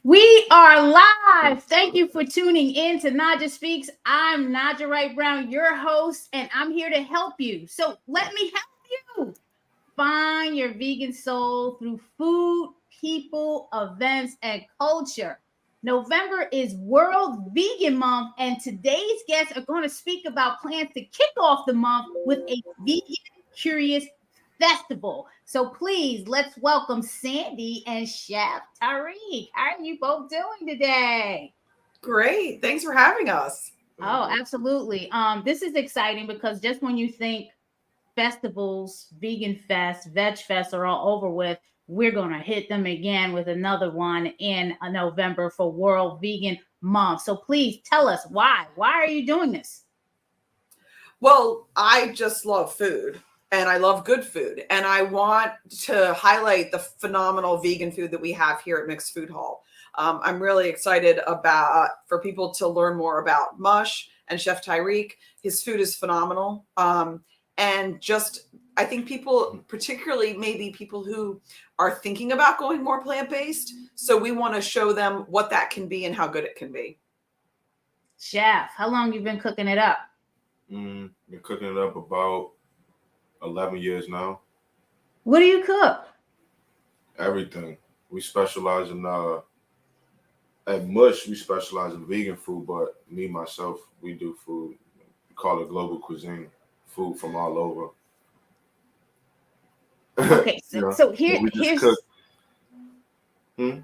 We are live. Thank you for tuning in to Naijha Speaks. I'm Naijha Wright Brown, your host, and I'm here to help you. So let me help you find your vegan soul through food, people, events, and culture. November is World Vegan Month, and today's guests are going to speak about plans to kick off the month with a vegan curious festival. So please let's welcome Sandy and Chef Tariq. How are you both doing today? Great. Thanks for having us. Oh, absolutely. This is exciting because just when you think festivals, vegan fest, veg fest are all over with, we're going to hit them again with another one in November for World Vegan Month. So please tell us why. Why are you doing this? Well, I just love food and I love good food. And I want to highlight the phenomenal vegan food that we have here at Mixed Food Hall. I'm really excited about for people to learn more about Mush and Chef Tyreek. His food is phenomenal. And just, I think people, particularly maybe people who are thinking about going more plant-based. So we want to show them what that can be and how good it can be. Chef, how long you been cooking it up? Been cooking it up about 11 years now. What do you cook? Everything. We specialize in at Mush. We specialize in vegan food, but me myself, we do food. We call it global cuisine. Food from all over. Okay, so we just here's cook.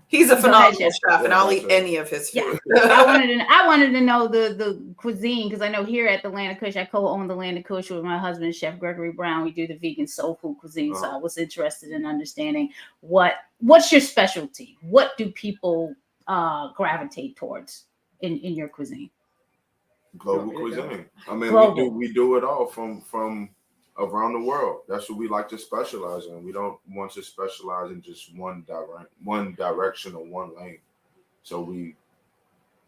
He's a phenomenal Chef. chef, and I'll eat any of his food. Yeah, I wanted to know the cuisine because I know here at the Land of Kush, I co-own the Land of Kush with my husband, Chef Gregory Brown. We do the vegan soul food cuisine, so I was interested in understanding what's your specialty. What do people gravitate towards in your cuisine? Global cuisine. I mean, Global. we do it all from around the world. That's what we like to specialize in. We don't want to specialize in just one direction or one lane. So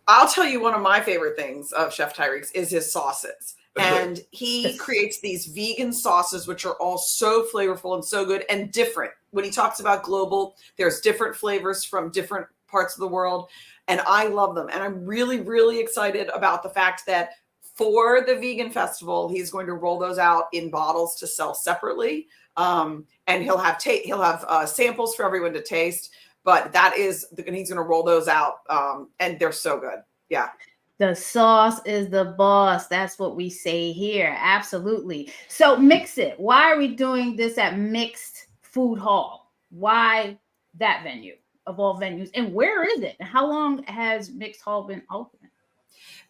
I'll tell you one of my favorite things of Chef Tyreek's is his sauces. And he creates these vegan sauces, which are all so flavorful and so good and different. When he talks about global, there's different flavors from different parts of the world. And I love them. And I'm really, really excited about the fact that for the vegan festival, he's going to roll those out in bottles to sell separately. And he'll have samples for everyone to taste. But he's going to roll those out. And they're so good. Yeah. The sauce is the boss. That's what we say here. Absolutely. So mix it. Why are we doing this at Mixed Food Hall? Why that venue of all venues? And where is it? How long has Mixed Hall been open?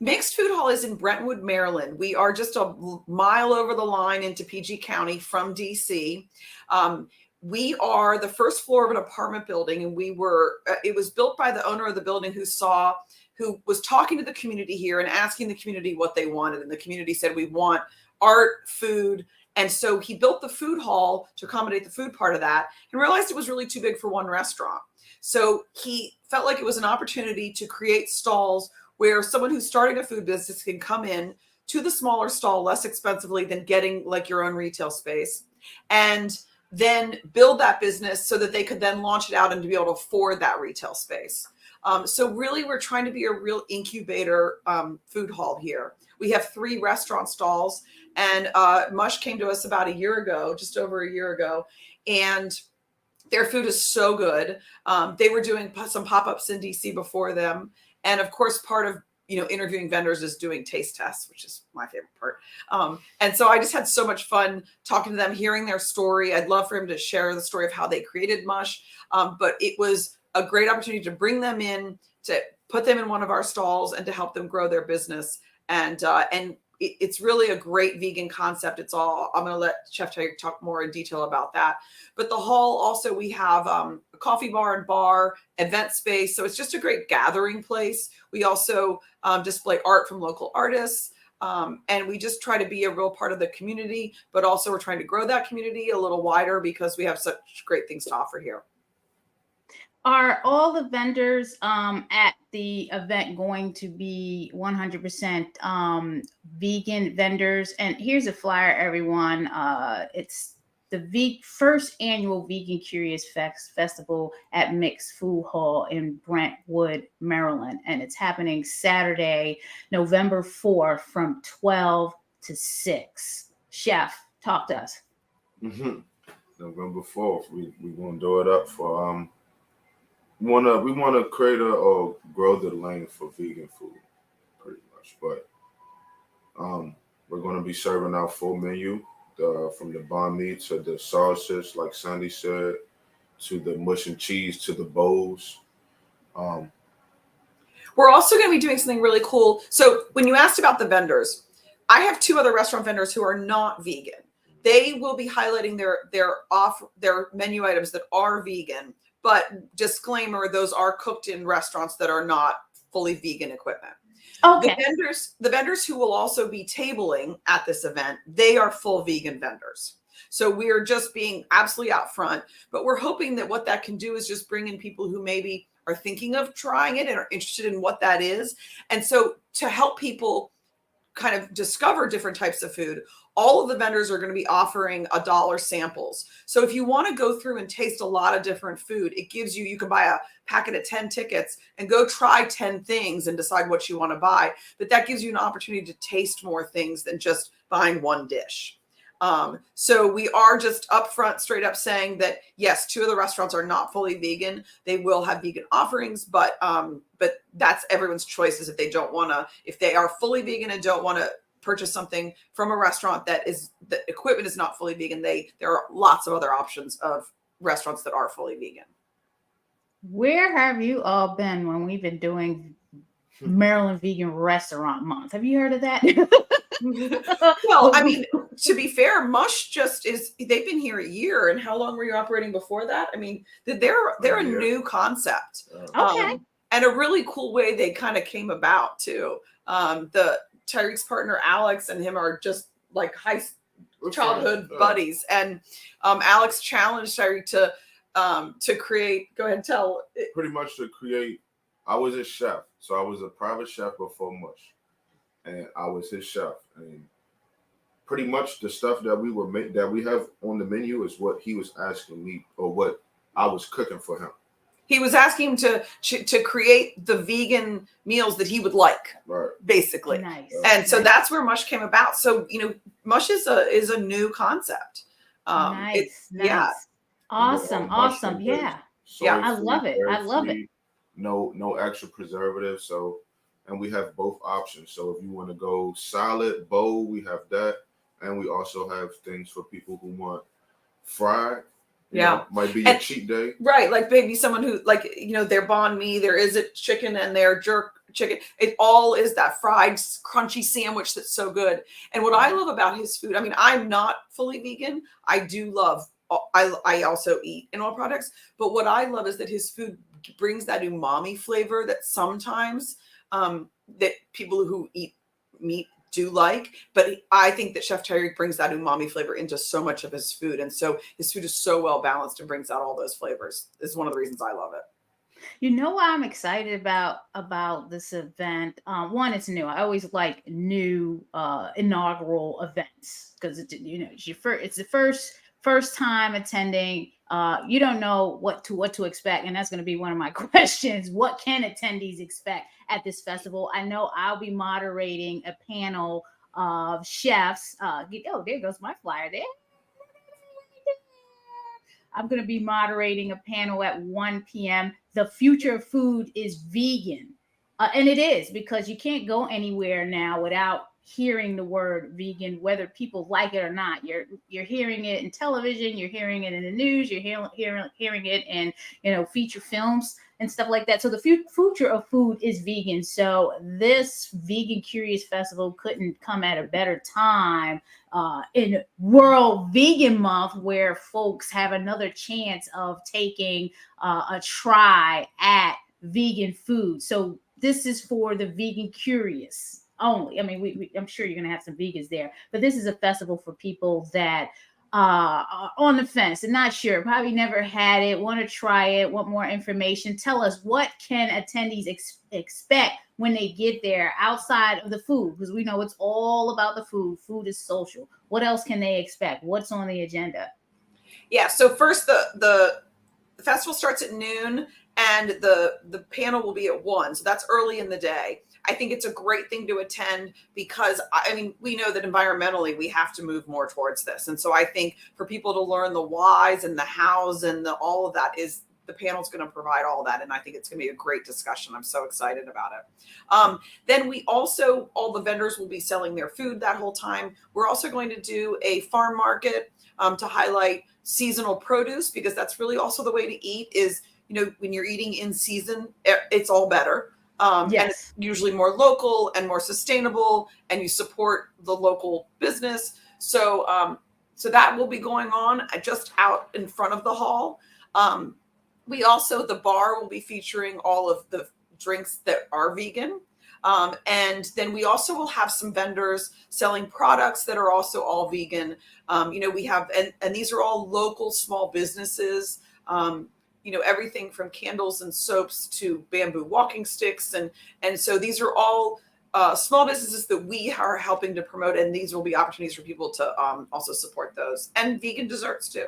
Mixed Food Hall is in Brentwood, Maryland. We are just a mile over the line into PG County from DC. We are the first floor of an apartment building, and it was built by the owner of the building who was talking to the community here and asking the community what they wanted. And the community said, we want art, food. And so he built the food hall to accommodate the food part of that and realized it was really too big for one restaurant. So he felt like it was an opportunity to create stalls where someone who's starting a food business can come in to the smaller stall less expensively than getting like your own retail space, and then build that business so that they could then launch it out and to be able to afford that retail space. So really, we're trying to be a real incubator food hall here. We have 3 restaurant stalls, and Mush came to us about a year ago, just over a year ago, and their food is so good. They were doing some pop-ups in DC before them. And of course, part of interviewing vendors is doing taste tests, which is my favorite part. And so I just had so much fun talking to them, hearing their story. I'd love for him to share the story of how they created Mush. But it was a great opportunity to bring them in, to put them in one of our stalls, and to help them grow their business. And it's really a great vegan concept. I'm going to let Chef Tyreek talk more in detail about that. But the hall also, we have a coffee bar and bar, event space. So it's just a great gathering place. We also display art from local artists. And we just try to be a real part of the community, but also we're trying to grow that community a little wider because we have such great things to offer here. Are all the vendors at the event going to be 100% vegan vendors? And here's a flyer, everyone. It's first annual Vegan Curious Festival at miXT Food Hall in Brentwood, Maryland. And it's happening Saturday, November 4th from 12 to 6. Chef, talk to us. Mm-hmm. November 4th, we gonna do it up for we wanna create or grow the lane for vegan food, pretty much. But we're gonna be serving our full menu, from the banh mi to the sauces, like Sandy said, to the mush and cheese, to the bowls. We're also going to be doing something really cool. So when you asked about the vendors, I have 2 other restaurant vendors who are not vegan. They will be highlighting their menu items that are vegan, but disclaimer, those are cooked in restaurants that are not fully vegan equipment. Okay. The vendors who will also be tabling at this event, they are full vegan vendors. So we are just being absolutely out front, but we're hoping that what that can do is just bring in people who maybe are thinking of trying it and are interested in what that is. And so to help people kind of discover different types of food, all of the vendors are going to be offering $1 samples. So if you want to go through and taste a lot of different food, it gives you can buy a packet of 10 tickets and go try 10 things and decide what you want to buy. But that gives you an opportunity to taste more things than just buying one dish. So we are just upfront, straight up saying that, yes, 2 of the restaurants are not fully vegan. They will have vegan offerings, but that's everyone's choices. If they are fully vegan and don't want to purchase something from a restaurant the equipment is not fully vegan, there are lots of other options of restaurants that are fully vegan. Where have you all been when we've been doing Maryland Vegan Restaurant Month? Have you heard of that? Well, I mean, to be fair, Mush they've been here a year. And how long were you operating before that? I mean, they're a new concept. Okay. And a really cool way they kind of came about too. The Tyreek's partner, Alex, and him are just like childhood buddies. And Alex challenged Tyreek to create, go ahead and tell. Pretty much to create, I was a chef. So I was a private chef before Mush. And I was his chef, and pretty much the stuff that we have on the menu is what he was asking me, or what I was cooking for him. He was asking him to create the vegan meals that he would like, right, basically. Nice. And so that's where Mush came about. So Mush is a new concept. Nice. Yeah, awesome. Yeah, I love it. I love it. No extra preservatives. So. And we have both options. So if you want to go salad, bowl, we have that. And we also have things for people who want fried. Might be a cheat day. Right. Like maybe someone who their banh mi, there is a chicken and their jerk chicken. It all is that fried, crunchy sandwich that's so good. And what I love about his food, I mean, I'm not fully vegan. I do love, I also eat animal products. But what I love is that his food brings that umami flavor that sometimes that people who eat meat do like, but I think that Chef Tyreek brings that umami flavor into so much of his food, and so his food is so well balanced and brings out all those flavors. This is one of the reasons I love it. You know what I'm excited about this event? One, it's new. I always like new inaugural events because it's the first time attending. You don't know what to expect, and that's going to be one of my questions. What can attendees expect at this festival? I know I'll be moderating a panel of chefs. There goes my flyer there. I'm going to be moderating a panel at 1 p.m. The future of food is vegan. And it is, because you can't go anywhere now without hearing the word vegan, whether people like it or not. You're hearing it in television, you're hearing it in the news, you're hearing it in feature films and stuff like that. So the future of food is vegan. So this Vegan Curious Festival couldn't come at a better time in World Vegan Month, where folks have another chance of taking a try at vegan food. So this is for the vegan curious only. I mean, I'm sure you're going to have some vegans there, but this is a festival for people that are on the fence and not sure, probably never had it, want to try it, want more information. Tell us, what can attendees expect when they get there outside of the food? Because we know it's all about the food. Food is social. What else can they expect? What's on the agenda? Yeah. So first, the festival starts at noon, and the panel will be at 1. So that's early in the day. I think it's a great thing to attend because, I mean, we know that environmentally we have to move more towards this. And so I think for people to learn the whys and the hows and all of that, is the panel's going to provide all that. And I think it's going to be a great discussion. I'm so excited about it. Then we also, all the vendors will be selling their food that whole time. We're also going to do a farm market to highlight seasonal produce, because that's really also the way to eat is, when you're eating in season, it's all better. Yes. And it's usually more local and more sustainable, and you support the local business. So, so that will be going on just out in front of the hall. We also, the bar will be featuring all of the drinks that are vegan. And then we also will have some vendors selling products that are also all vegan. We have, and these are all local small businesses. Everything from candles and soaps to bamboo walking sticks. And so these are all small businesses that we are helping to promote. And these will be opportunities for people to also support those, and vegan desserts too.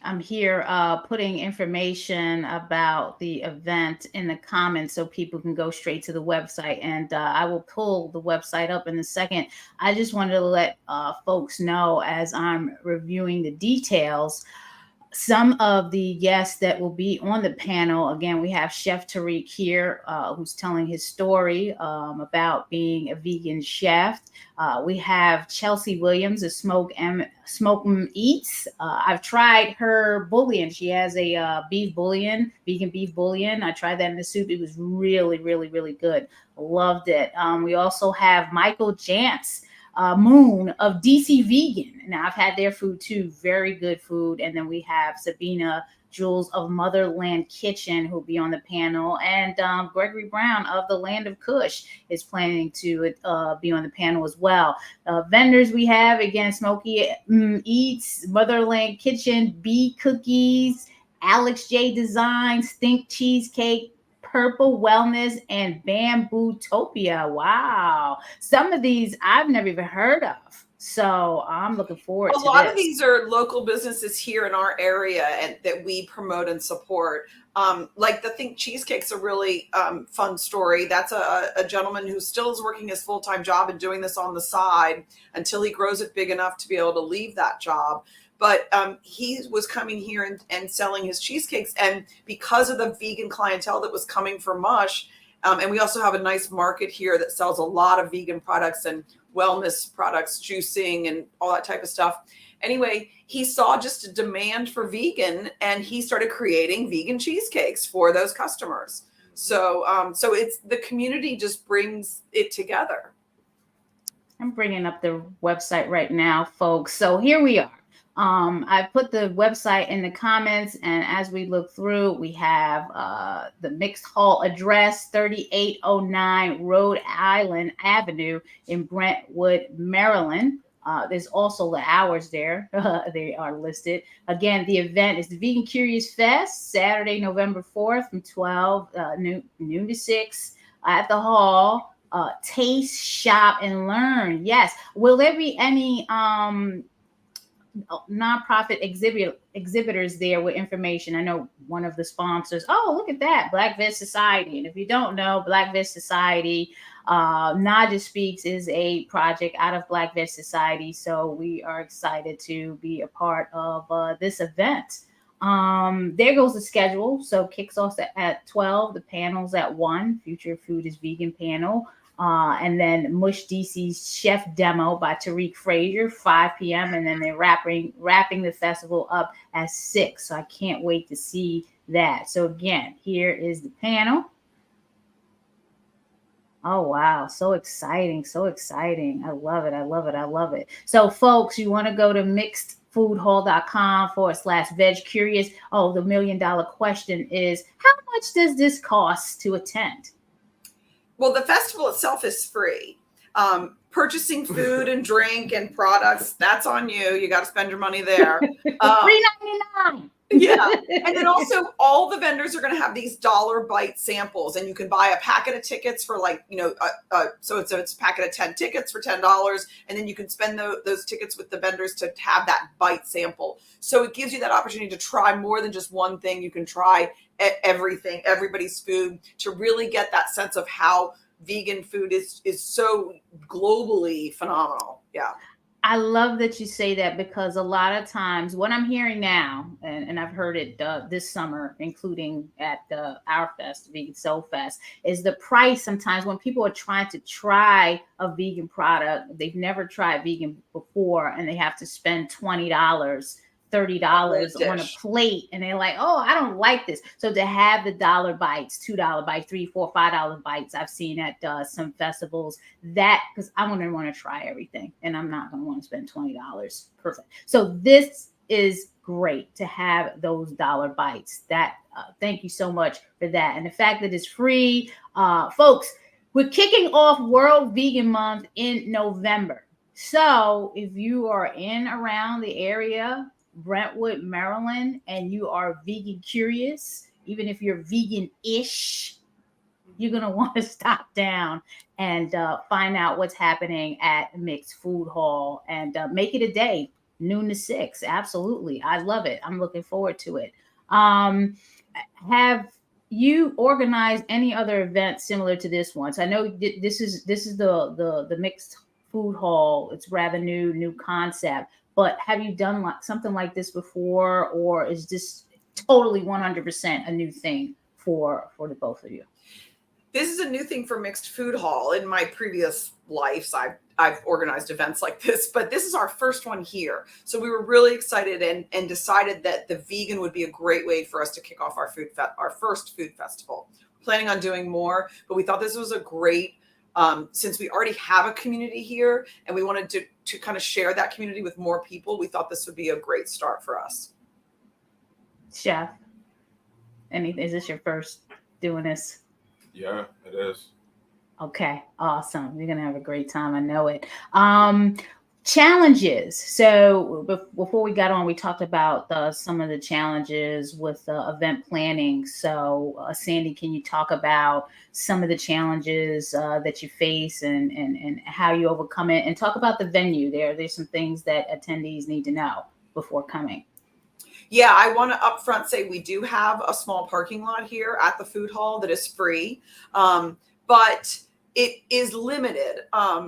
I'm here putting information about the event in the comments so people can go straight to the website. And I will pull the website up in a second. I just wanted to let folks know, as I'm reviewing the details, some of the guests that will be on the panel. Again, we have Chef Tariq here, who's telling his story about being a vegan chef. We have Chelsea Williams of Smoke Eats. I've tried her bouillon. She has a beef bouillon, vegan beef bouillon. I tried that in the soup. It was really, really, really good. Loved it. We also have Michael Jantz, Moon of DC Vegan. Now, I've had their food too, very good food. And then we have Sabina Jules of Motherland Kitchen, who'll be on the panel, and Gregory Brown of the Land of Kush is planning to be on the panel as well. Vendors we have, again, Smokey Eats, Motherland Kitchen, Bee Cookies, Alex J Designs, Think Cheesecake, Purple Wellness, and Bamboo-topia. Wow. Some of these I've never even heard of. So I'm looking forward to this. A lot of these are local businesses here in our area and that we promote and support. Like the Think Cheesecake's a really fun story. That's a gentleman who still is working his full-time job and doing this on the side until he grows it big enough to be able to leave that job. But he was coming here and selling his cheesecakes. And because of the vegan clientele that was coming for Mush, and we also have a nice market here that sells a lot of vegan products and wellness products, juicing and all that type of stuff. Anyway, he saw just a demand for vegan, and he started creating vegan cheesecakes for those customers. So, so it's the community just brings it together. I'm bringing up the website right now, folks. So here we are. I put the website in the comments, and as we look through, we have the Mixed Hall address, 3809 Rhode Island Avenue in Brentwood, Maryland. There's also the hours there. They are listed. Again, the event is the Vegan Curious Fest, Saturday, November 4th from 12 noon to 6 at the hall. Taste, shop, and learn. Yes. Will there be any nonprofit exhibitors there with information? I know one of the sponsors. Oh, look at that, Black Veg Society. And if you don't know, Black Veg Society, Naijha Speaks is a project out of Black Veg Society. So we are excited to be a part of this event. There goes the schedule. So kicks off at 12, the panel's at 1, Future Food is Vegan panel. And then Mush DC's Chef Demo by Tariq Frazier, 5 p.m. And then they're wrapping the festival up at 6. So I can't wait to see that. So again, here is the panel. Oh, wow. So exciting. So exciting. I love it. I love it. I love it. So folks, you want to go to mixedfoodhall.com/veg curious. Oh, the $1 million question is, how much does this cost to attend? Well, the festival itself is free. Purchasing food and drink and products, that's on you. You got to spend your money there. $3.99. Yeah. And then also all the vendors are going to have these dollar bite samples, and you can buy a packet of tickets for like, so it's a packet of 10 tickets for $10. And then you can spend those tickets with the vendors to have that bite sample. So it gives you that opportunity to try more than just one thing. You can try everything, everybody's food, to really get that sense of how vegan food is so globally phenomenal. Yeah. I love that you say that, because a lot of times what I'm hearing now, and I've heard it this summer, including at our fest, Vegan Soul Fest, is the price. Sometimes when people are trying to try a vegan product, they've never tried vegan before, and they have to spend $20, $30 on a plate, and they're like, oh, I don't like this. So to have the dollar bites, $2 bites, $3, $4, $5 bites, I've seen at some festivals, that, because I'm going to want to try everything, and I'm not going to want to spend $20. Perfect. So this is great to have those dollar bites. That thank you so much for that. And the fact that it's free, folks, we're kicking off World Vegan Month in November. So if you are in around the area, Brentwood, Maryland, and you are vegan curious, even if you're vegan-ish, you're going to want to stop down and find out what's happening at miXT Food Hall, and make it a day, noon to 6. Absolutely. I love it. I'm looking forward to it. Have you organized any other events similar to this one? So I know this is the miXT Food Hall. It's rather new concept. But have you done something like this before, or is this totally 100% a new thing for the both of you? This is a new thing for miXT Food Hall. In my previous lives, I've organized events like this, but this is our first one here. So we were really excited and decided that the vegan would be a great way for us to kick off our first food festival. We're planning on doing more, but we thought this was a great, since we already have a community here and we wanted to kind of share that community with more people, we thought this would be a great start for us. Chef, is this your first doing this? Yeah, it is. Okay, awesome. You're gonna have a great time. I know it. Challenges. So before we got on, we talked about some of the challenges with event planning. So Sandy, can you talk about some of the challenges that you face and how you overcome it, and talk about the venue? There's some things that attendees need to know before coming. Yeah, I want to upfront say we do have a small parking lot here at the food hall that is free, but it is limited.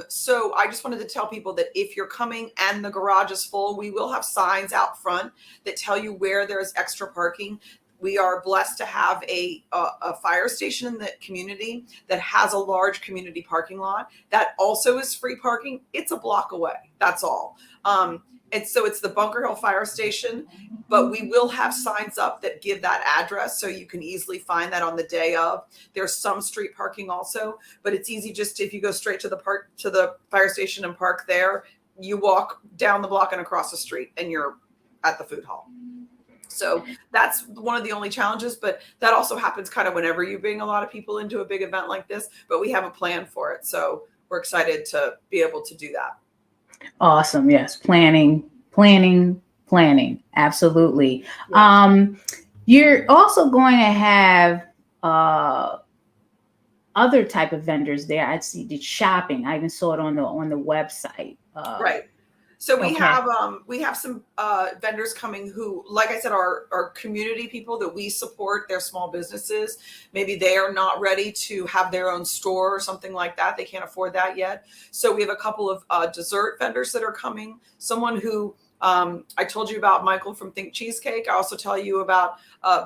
So I just wanted to tell people that if you're coming and the garage is full, we will have signs out front that tell you where there's extra parking. We are blessed to have a fire station in the community that has a large community parking lot that also is free parking. It's a block away. That's all. And so it's the Bunker Hill Fire Station, but we will have signs up that give that address, so you can easily find that on the day of. There's some street parking also, but it's easy just if you go straight to the fire station and park there, you walk down the block and across the street and you're at the food hall. So that's one of the only challenges, but that also happens kind of whenever you bring a lot of people into a big event like this, but we have a plan for it. So we're excited to be able to do that. Awesome. Yes. Planning. Absolutely. Yeah. You're also going to have other type of vendors there. I see the shopping. I even saw it on the website. Right. So we have some vendors coming who, like I said, are community people that we support. Their small businesses. Maybe they are not ready to have their own store or something like that. They can't afford that yet. So we have a couple of dessert vendors that are coming. Someone who I told you about, Michael from Think Cheesecake. I also tell you about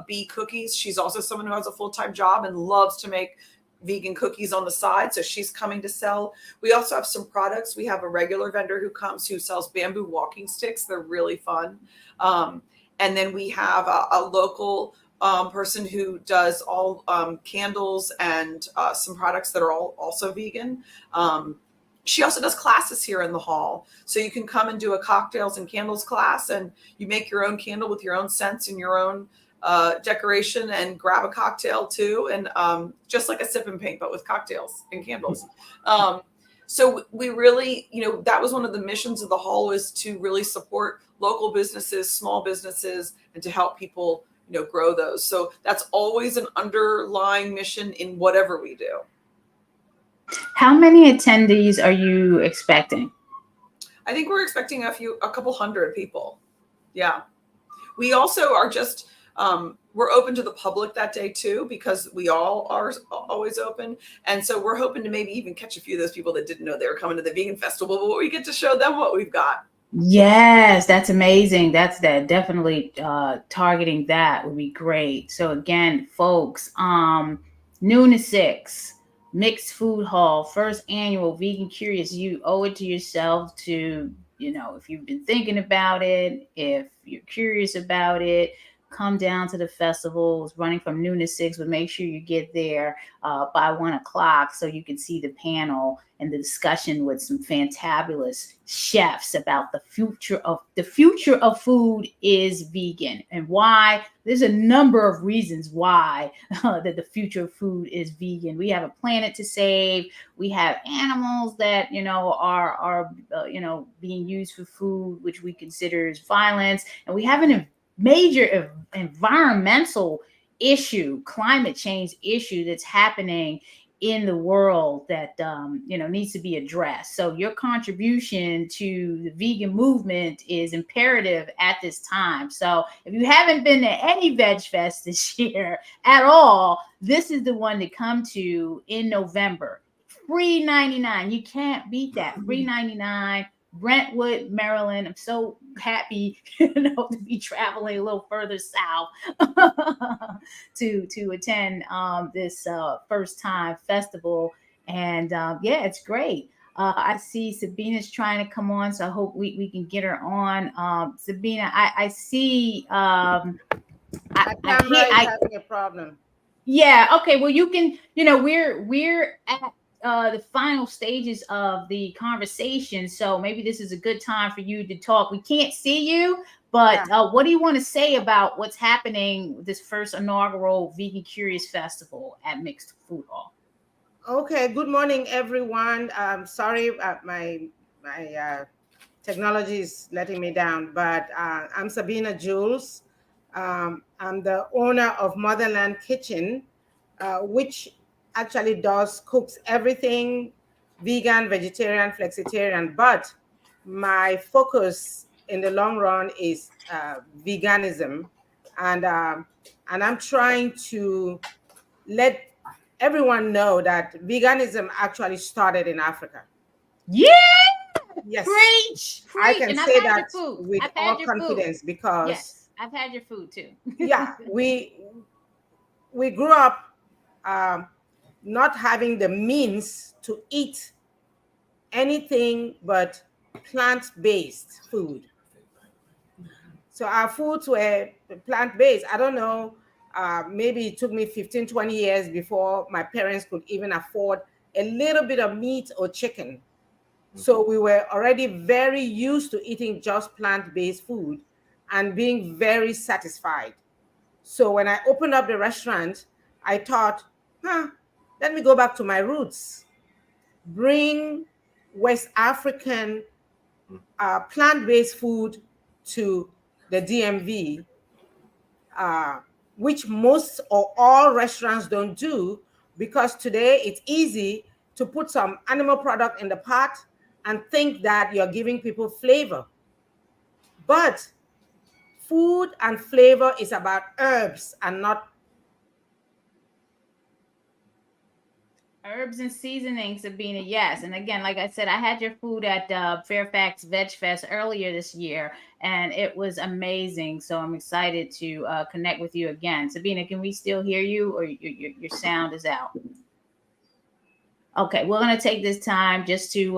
Bee Cookies. She's also someone who has a full-time job and loves to make vegan cookies on the side. So she's coming to sell. We also have some products. We have a regular vendor who comes who sells bamboo walking sticks. They're really fun. And then we have a local person who does all candles and some products that are all also vegan. She also does classes here in the hall. So you can come and do a cocktails and candles class, and you make your own candle with your own scents and your own decoration, and grab a cocktail too. And just like a sip and paint, but with cocktails and candles. So we really, that was one of the missions of the hall, is to really support local businesses, small businesses, and to help people, grow those. So that's always an underlying mission in whatever we do. How many attendees are you expecting? I think we're expecting a couple hundred people. Yeah. We also are just, we're open to the public that day too, because we all are always open. And so we're hoping to maybe even catch a few of those people that didn't know they were coming to the vegan festival, but we get to show them what we've got. Yes, that's amazing. That's definitely targeting that would be great. So again, folks, noon to 6, Mixed Food Hall, first annual Vegan Curious. You owe it to yourself to, if you've been thinking about it, if you're curious about it, come down to the festival. It's running from noon to 6, but make sure you get there by 1 o'clock so you can see the panel and the discussion with some fantabulous chefs about the future of food is vegan, and why. There's a number of reasons why that the future of food is vegan. We have a planet to save. We have animals that are being used for food, which we consider as violence, and we have a major environmental issue, climate change issue that's happening in the world that needs to be addressed. So your contribution to the vegan movement is imperative at this time. So if you haven't been to any Veg Fest this year at all, this is the one to come to in November. Free 99. You can't beat that. Free 99. Brentwood, Maryland. I'm so happy, to be traveling a little further south to attend this first time festival. And yeah, it's great. I see Sabina's trying to come on, so I hope we can get her on. Sabina, I see. My camera is having a problem. Yeah. Okay. Well, you can. We're at the final stages of the conversation, so maybe this is a good time for you to talk. We can't see you, but what do you want to say about what's happening with this first inaugural Vegan Curious Festival at Mixed Food Hall? Okay. Good morning, everyone. Sorry, my technology is letting me down, but I'm Sabina Jules. I'm the owner of Motherland Kitchen, which actually cooks everything vegan, vegetarian, flexitarian, but my focus in the long run is veganism, and I'm trying to let everyone know that veganism actually started in Africa. Yeah. Yes. Preach. I can say that with all confidence because yes, I've had your food too. Yeah, we grew up not having the means to eat anything but plant-based food. So our foods were plant-based. I don't know, maybe it took me 15, 20 years before my parents could even afford a little bit of meat or chicken. So we were already very used to eating just plant-based food and being very satisfied. So when I opened up the restaurant, I thought, let me go back to my roots, bring West African plant-based food to the DMV, which most or all restaurants don't do, because today it's easy to put some animal product in the pot and think that you're giving people flavor. But food and flavor is about herbs and not herbs and seasonings, Sabina. Yes. And again, like I said, I had your food at Fairfax Veg Fest earlier this year, and it was amazing. So I'm excited to connect with you again. Sabina, can we still hear you, or your sound is out? Okay, we're going to take this time just to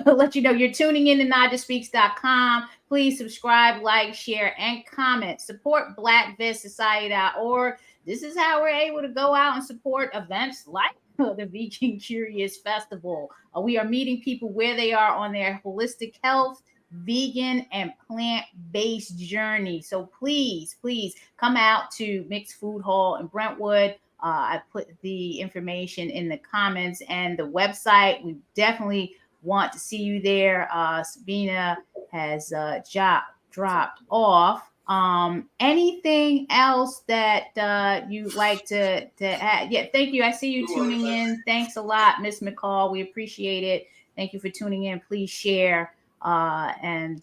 let you know you're tuning in to NaijhaSpeaks.com. Please subscribe, like, share, and comment. Support BlackVegSociety.org. This is how we're able to go out and support events like the Vegan Curious Festival. We are meeting people where they are on their holistic health, vegan, and plant-based journey. So please come out to Mixed Food Hall in Brentwood. I put the information in the comments and the website. We definitely want to see you there. Sabina has dropped off. Anything else that you'd like to add? Yeah, thank you. I see you tuning in. Thanks a lot, Miss McCall. We appreciate it. Thank you for tuning in. Please share and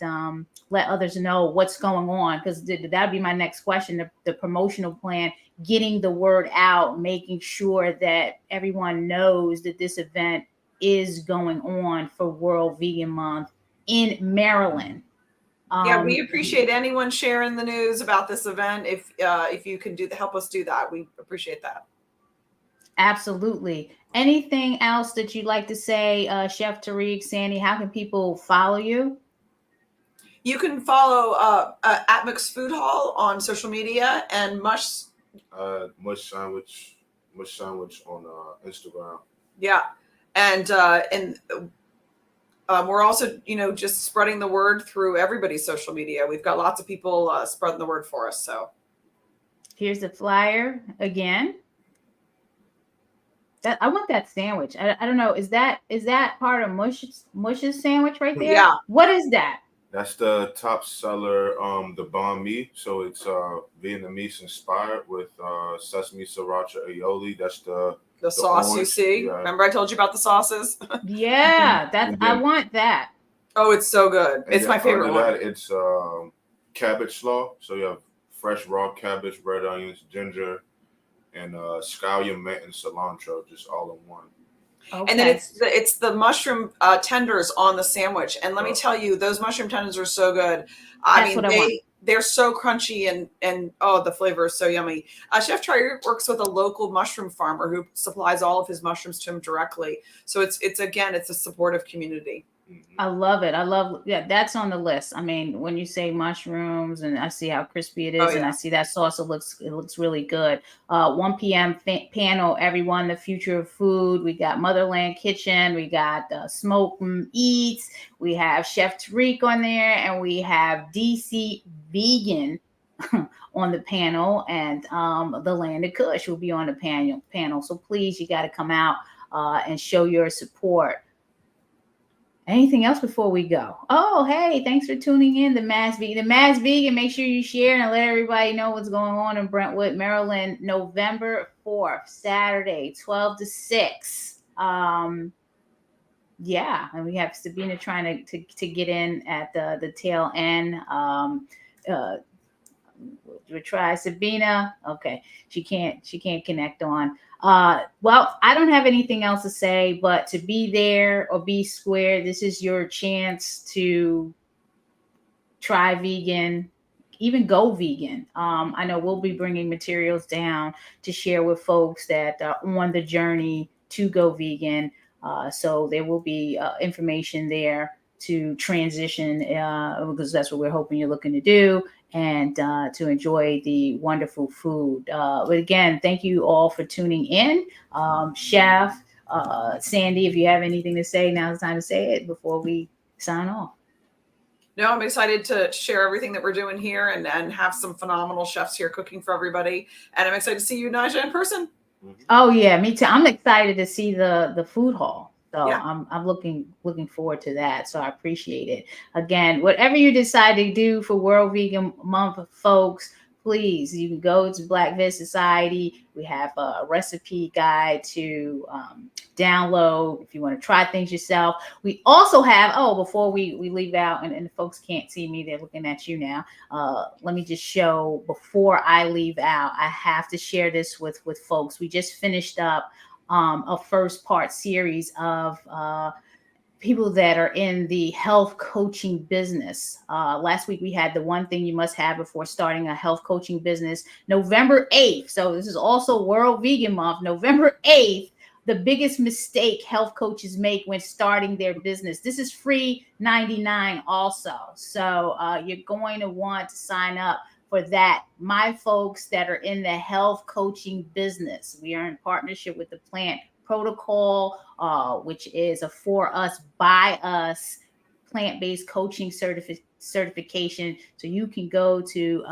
let others know what's going on, because that'd be my next question. The promotional plan, getting the word out, making sure that everyone knows that this event is going on for World Vegan Month in Maryland. Yeah, we appreciate anyone sharing the news about this event. If you can help us do that, we appreciate that. Absolutely. Anything else that you'd like to say, Chef Tariq, Sandy? How can people follow you? You can follow at miXT Food Hall on social media, and Mush Sandwich on Instagram. Yeah, and we're also, just spreading the word through everybody's social media. We've got lots of people spreading the word for us. So here's the flyer again. I want that sandwich. I don't know. Is that part of Mush's sandwich right there? Yeah. What is that? That's the top seller, the banh mi. So it's Vietnamese inspired with sesame, sriracha, aioli. That's the sauce orange. You see. Yeah. Remember I told you about the sauces? Yeah, I want that. Oh, it's so good. It's my favorite one. That, it's cabbage slaw. So you have fresh raw cabbage, red onions, ginger, and scallion, mint, and cilantro, just all in one. Okay. And then it's the mushroom tenders on the sandwich. And let me tell you, those mushroom tenders are so good. They're so crunchy and the flavor is so yummy. Chef Tariq works with a local mushroom farmer who supplies all of his mushrooms to him directly. So it's a supportive community. I love it. That's on the list. I mean, when you say mushrooms, and I see how crispy it is, and I see that sauce, it looks really good. 1 p.m. panel, everyone, the future of food. We got Motherland Kitchen, we got Smoke Eats, we have Chef Tariq on there, and we have DC Vegan on the panel, and the Land of Kush will be on the panel. So please, you got to come out and show your support. Anything else before we go? Oh, hey, thanks for tuning in. The Mass Vegan. Make sure you share and let everybody know what's going on in Brentwood, Maryland, November 4th, Saturday, 12 to 6. And we have Sabina trying to get in at the tail end. We try Sabina. Okay, she can't connect on. Well, I don't have anything else to say, but to be there or be square, this is your chance to try vegan, even go vegan. I know we'll be bringing materials down to share with folks that are on the journey to go vegan. So there will be information there to transition because that's what we're hoping you're looking to do, and to enjoy the wonderful food. But again, thank you all for tuning in. Chef, Sandy, if you have anything to say, now's the time to say it before we sign off. No, I'm excited to share everything that we're doing here and have some phenomenal chefs here cooking for everybody. And I'm excited to see you, Naijha, in person. Oh yeah, me too. I'm excited to see the food hall. So yeah. I'm looking forward to that. So I appreciate it. Again, whatever you decide to do for World Vegan Month, folks, please, you can go to Black Vet Society. We have a recipe guide to download if you want to try things yourself. We also have, before we leave out, and the folks can't see me, they're looking at you now. Let me just show, before I leave out, I have to share this with folks. We just finished up a first part series of people that are in the health coaching business. Last week we had the one thing you must have before starting a health coaching business, November 8th. So this is also World Vegan Month, November 8th, the biggest mistake health coaches make when starting their business. This is free 99 also. So you're going to want to sign up for that. My folks that are in the health coaching business, we are in partnership with the Plant Protocol, which is a for us, by us, plant-based coaching certification. So you can go to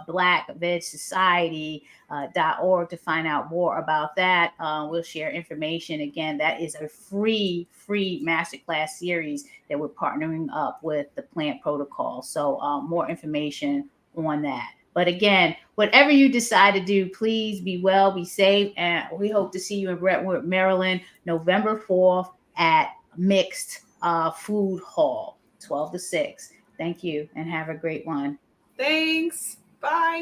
blackvegsociety.org to find out more about that. We'll share information. Again, that is a free masterclass series that we're partnering up with the Plant Protocol. So more information on that. But again, whatever you decide to do, please be well, be safe, and we hope to see you in Brentwood, Maryland, November 4th at miXT Food Hall, 12 to 6. Thank you, and have a great one. Thanks. Bye.